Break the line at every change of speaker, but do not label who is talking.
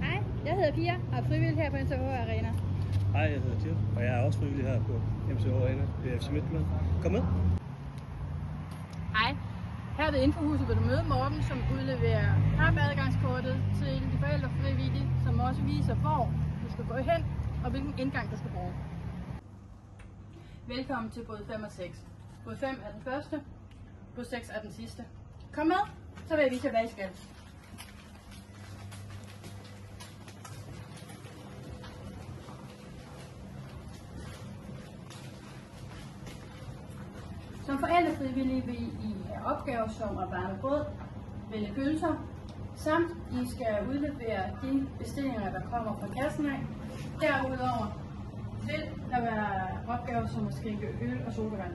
Hej, jeg hedder Pia og er frivillig her på MCH Arena.
Hej, jeg hedder Tim, og jeg er også frivillig her på MCH Arena ved FC Midtjylland. Kom med!
Hej, her ved Infohuset vil du møde Morten, som udleverer adgangskortet til de forældrefrivillige, som også viser, hvor du skal gå hen og hvilken indgang der skal bruge. Velkommen til båd 5 og 6. Båd 5 er den første, båd 6 er den sidste. Kom med, så vil jeg vise jer, hvad I skal. Som forældrefrivillige vil I have opgaver som at varme brød, vælge pølser, samt I skal udlevere de bestillinger, der kommer fra kassen af. Derudover vil der være opgaver som at skænke øl og sodavand.